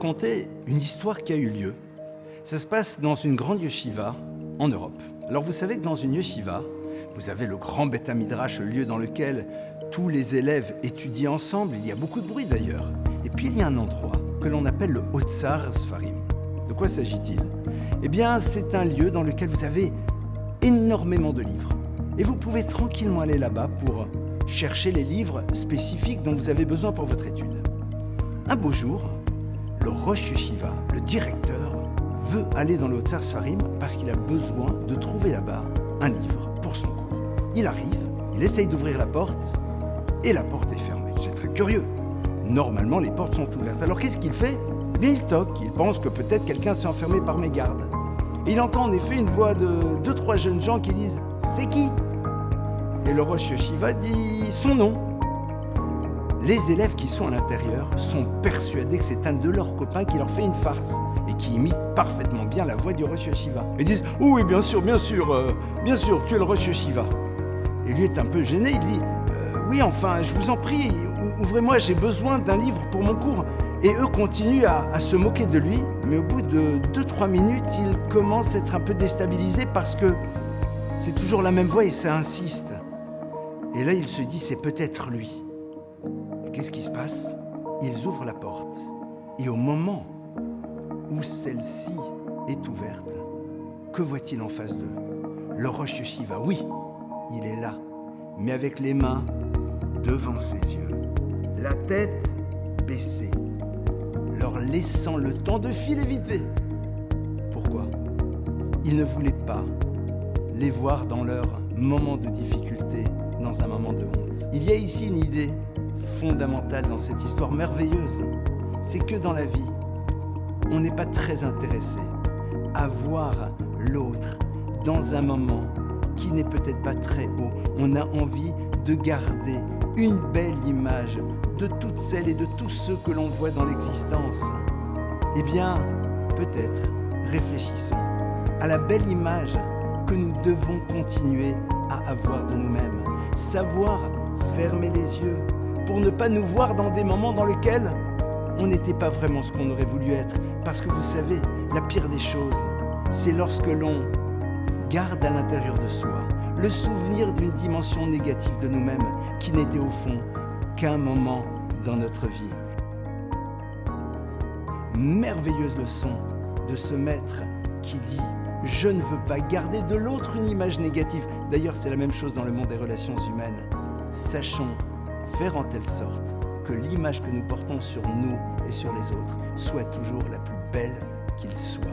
raconter une histoire qui a eu lieu. Ça se passe dans une grande yeshiva en Europe. Alors vous savez que dans une yeshiva, vous avez le grand Beth Midrash, le lieu dans lequel tous les élèves étudient ensemble. Il y a beaucoup de bruit d'ailleurs. Et puis il y a un endroit que l'on appelle le Otsar Sfarim. De quoi s'agit-il? Eh bien, c'est un lieu dans lequel vous avez énormément de livres. Et vous pouvez tranquillement aller là-bas pour chercher les livres spécifiques dont vous avez besoin pour votre étude. Un beau jour, le Rosh Yeshiva, le directeur, veut aller dans le Otsar Sfarim parce qu'il a besoin de trouver là-bas un livre pour son cours. Il arrive, il essaye d'ouvrir la porte et la porte est fermée. C'est très curieux. Normalement, les portes sont ouvertes. Alors qu'est-ce qu'il fait? Eh bien, il toque. Il pense que peut-être quelqu'un s'est enfermé par mégarde. Et il entend en effet une voix de 2-3 jeunes gens qui disent « C'est qui ?» Et le Rosh Yeshiva dit son nom. Les élèves qui sont à l'intérieur sont persuadés que c'est un de leurs copains qui leur fait une farce et qui imite parfaitement bien la voix du Rosh Yeshiva. Ils disent « Oui, bien sûr, tu es le Rosh Yeshiva. » Et lui est un peu gêné, il dit « Oui, enfin, je vous en prie, ouvrez-moi, j'ai besoin d'un livre pour mon cours. » Et eux continuent à se moquer de lui, mais au bout de 2-3 minutes, il commence à être un peu déstabilisé parce que c'est toujours la même voix et ça insiste. Et là, il se dit, c'est peut-être lui. Et qu'est-ce qui se passe? Ils ouvrent la porte. Et au moment où celle-ci est ouverte, que voit-il en face d'eux? Le Rosh Yeshiva, oui, il est là, mais avec les mains devant ses yeux, la tête baissée, leur laissant le temps de filer vite fait. Pourquoi? Il ne voulait pas les voir dans leur moment de difficulté, dans un moment de honte. Il y a ici une idée fondamentale dans cette histoire merveilleuse. C'est que dans la vie, on n'est pas très intéressé à voir l'autre dans un moment qui n'est peut-être pas très haut. On a envie de garder une belle image de toutes celles et de tous ceux que l'on voit dans l'existence. Eh bien, peut-être réfléchissons à la belle image que nous devons continuer à avoir de nous-mêmes. Savoir fermer les yeux pour ne pas nous voir dans des moments dans lesquels on n'était pas vraiment ce qu'on aurait voulu être. Parce que vous savez, la pire des choses, c'est lorsque l'on garde à l'intérieur de soi le souvenir d'une dimension négative de nous-mêmes qui n'était au fond qu'un moment dans notre vie. Merveilleuse leçon de ce maître qui dit « Je ne veux pas garder de l'autre une image négative ». D'ailleurs, c'est la même chose dans le monde des relations humaines. Sachons faire en telle sorte que l'image que nous portons sur nous et sur les autres soit toujours la plus belle qu'il soit.